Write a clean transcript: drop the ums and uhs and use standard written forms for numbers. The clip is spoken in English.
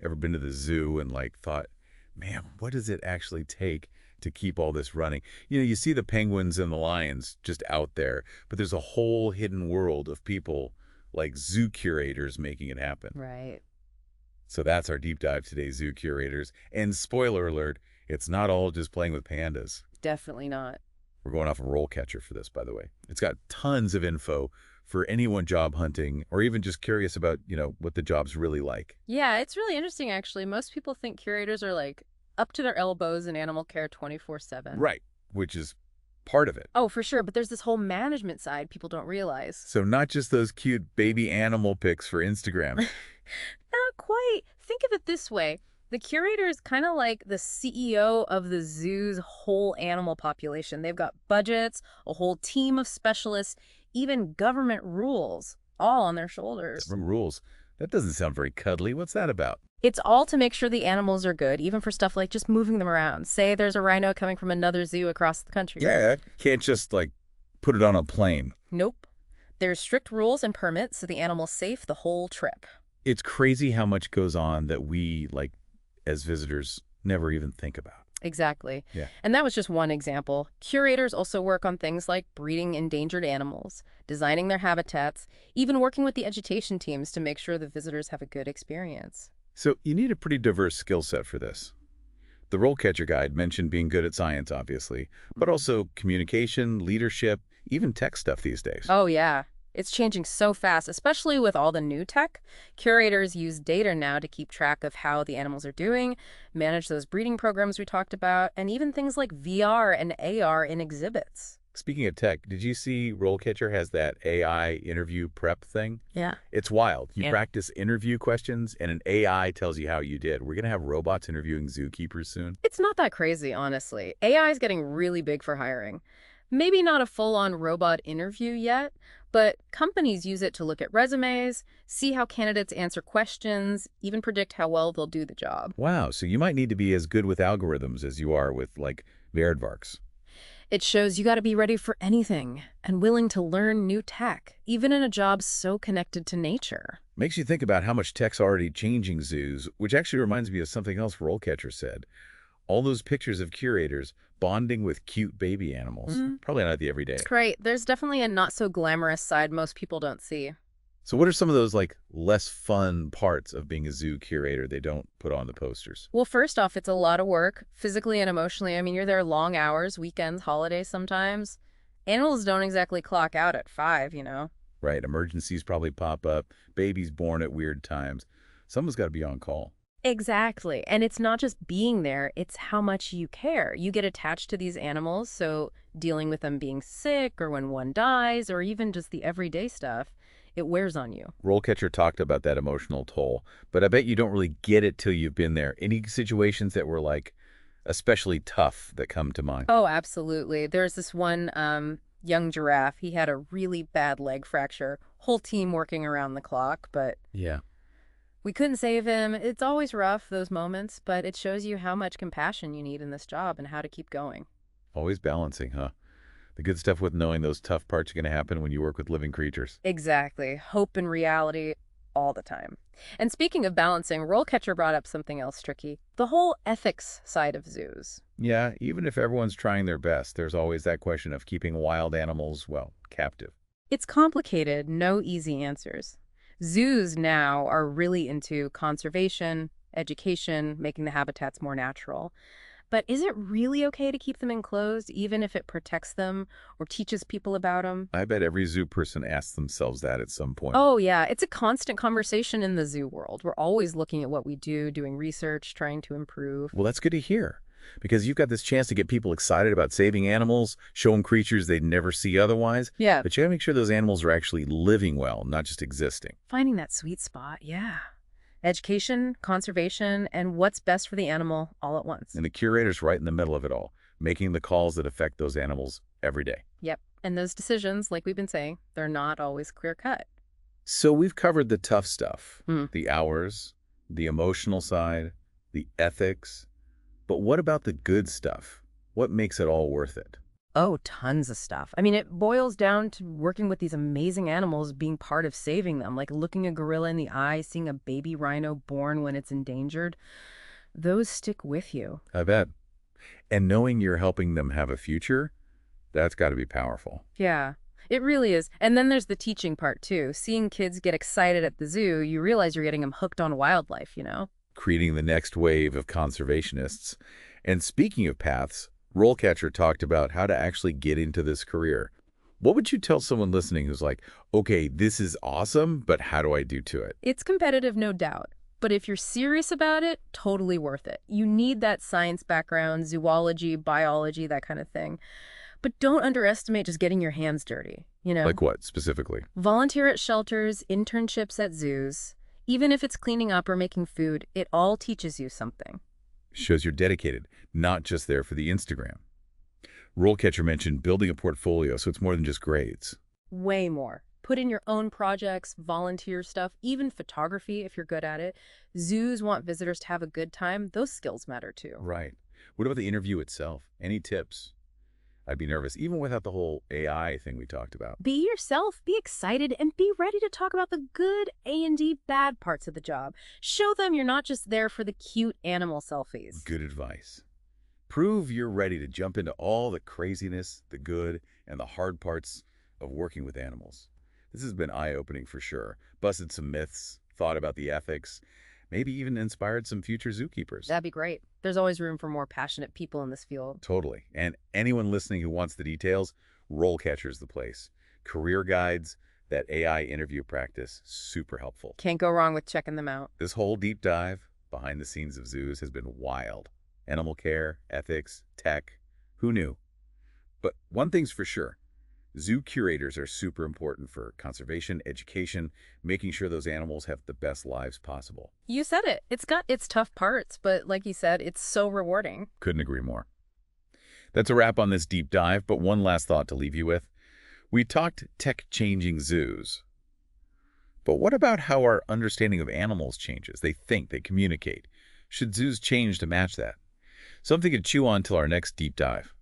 Ever been to the zoo and like thought, man, what does it actually take to keep all this running? You see the penguins and the lions just out there, but there's a whole hidden world of people like zoo curators making it happen. Right. So that's our deep dive today, Zoo Curators. And spoiler alert, it's not all just playing with pandas. Definitely not. We're going off of RoleCatcher for this, by the way. It's got tons of info for anyone job hunting or even just curious about, what the job's really like. Yeah, it's really interesting, actually. Most people think curators are like up to their elbows in animal care 24/7. Right, which is part of it. Oh, for sure. But there's this whole management side people don't realize. So not just those cute baby animal pics for Instagram. Not quite. Think of it this way. The curator is kind of like the CEO of the zoo's whole animal population. They've got budgets, a whole team of specialists, even government rules, all on their shoulders. From rules. That doesn't sound very cuddly. What's that about? It's all to make sure the animals are good, even for stuff like just moving them around. Say there's a rhino coming from another zoo across the country. Yeah, can't just, put it on a plane. Nope. There's strict rules and permits so the animal's safe the whole trip. It's crazy how much goes on that we, as visitors, never even think about. Exactly. Yeah. And that was just one example. Curators also work on things like breeding endangered animals, designing their habitats, even working with the education teams to make sure the visitors have a good experience. So you need a pretty diverse skill set for this. The RoleCatcher Guide mentioned being good at science, obviously, but also communication, leadership, even tech stuff these days. Oh, yeah. It's changing so fast, especially with all the new tech. Curators use data now to keep track of how the animals are doing, manage those breeding programs we talked about, and even things like VR and AR in exhibits. Speaking of tech, did you see RoleCatcher has that AI interview prep thing? Yeah. It's wild. You Yeah. practice interview questions, and an AI tells you how you did. We're going to have robots interviewing zookeepers soon. It's not that crazy, honestly. AI is getting really big for hiring. Maybe not a full-on robot interview yet, but companies use it to look at resumes, see how candidates answer questions, even predict how well they'll do the job. Wow, so you might need to be as good with algorithms as you are with, Veridvarks. It shows you got to be ready for anything and willing to learn new tech, even in a job so connected to nature. Makes you think about how much tech's already changing zoos, which actually reminds me of something else RoleCatcher said. All those pictures of curators bonding with cute baby animals. Probably not the everyday. Right. There's definitely a not so glamorous side most people don't see. So what are some of those, less fun parts of being a zoo curator they don't put on the posters? Well, first off, it's a lot of work, physically and emotionally. I mean, you're there long hours, weekends, holidays sometimes. Animals don't exactly clock out at 5. Right, emergencies probably pop up, babies born at weird times. Someone's got to be on call. Exactly. And it's not just being there, it's how much you care. You get attached to these animals, so dealing with them being sick or when one dies or even just the everyday stuff, it wears on you. RoleCatcher talked about that emotional toll, but I bet you don't really get it till you've been there. Any situations that were, especially tough that come to mind? Oh, absolutely. There's this one young giraffe. He had a really bad leg fracture. Whole team working around the clock, but Yeah. we couldn't save him. It's always rough, those moments, but it shows you how much compassion you need in this job and how to keep going. Always balancing, huh? The good stuff with knowing those tough parts are going to happen when you work with living creatures. Exactly. Hope and reality all the time. And speaking of balancing, RoleCatcher brought up something else tricky. The whole ethics side of zoos. Yeah, even if everyone's trying their best, there's always that question of keeping wild animals, captive. It's complicated, no easy answers. Zoos now are really into conservation, education, making the habitats more natural. But is it really okay to keep them enclosed, even if it protects them or teaches people about them? I bet every zoo person asks themselves that at some point. Oh, yeah. It's a constant conversation in the zoo world. We're always looking at what we do, doing research, trying to improve. Well, that's good to hear, because you've got this chance to get people excited about saving animals, show them creatures they'd never see otherwise. Yeah. But you gotta make sure those animals are actually living well, not just existing. Finding that sweet spot, yeah. Education, conservation, and what's best for the animal all at once. And the curator's right in the middle of it all, making the calls that affect those animals every day. Yep. And those decisions, like we've been saying, they're not always clear-cut. So we've covered the tough stuff, Mm. the hours, the emotional side, the ethics. But what about the good stuff? What makes it all worth it? Oh, tons of stuff. I mean, it boils down to working with these amazing animals, being part of saving them, like looking a gorilla in the eye, seeing a baby rhino born when it's endangered. Those stick with you. I bet. And knowing you're helping them have a future, that's got to be powerful. Yeah, it really is. And then there's the teaching part, too. Seeing kids get excited at the zoo, you realize you're getting them hooked on wildlife. Creating the next wave of conservationists. And speaking of paths, RoleCatcher talked about how to actually get into this career. What would you tell someone listening who's like, okay, this is awesome, but how do I do to it? It's competitive, no doubt. But if you're serious about it, totally worth it. You need that science background, zoology, biology, that kind of thing. But don't underestimate just getting your hands dirty. Like what, specifically? Volunteer at shelters, internships at zoos. Even if it's cleaning up or making food, it all teaches you something. Shows you're dedicated, not just there for the Instagram. RoleCatcher mentioned building a portfolio, so it's more than just grades. Way more. Put in your own projects, volunteer stuff, even photography if you're good at it. Zoos want visitors to have a good time. Those skills matter too. Right. What about the interview itself? Any tips? I'd be nervous, even without the whole AI thing we talked about. Be yourself, be excited, and be ready to talk about the good A&D bad parts of the job. Show them you're not just there for the cute animal selfies. Good advice. Prove you're ready to jump into all the craziness, the good, and the hard parts of working with animals. This has been eye-opening for sure. Busted some myths, thought about the ethics, maybe even inspired some future zookeepers. That'd be great. There's always room for more passionate people in this field. Totally. And anyone listening who wants the details, RoleCatcher's the place. Career guides, that AI interview practice, super helpful. Can't go wrong with checking them out. This whole deep dive behind the scenes of zoos has been wild. Animal care, ethics, tech, who knew? But one thing's for sure, zoo curators are super important for conservation, education, making sure those animals have the best lives possible. You said it. It's got its tough parts, but like you said, it's so rewarding. Couldn't agree more. That's a wrap on this deep dive, but one last thought to leave you with. We talked tech-changing zoos. But what about how our understanding of animals changes? They think, they communicate. Should zoos change to match that? Something to chew on till our next deep dive.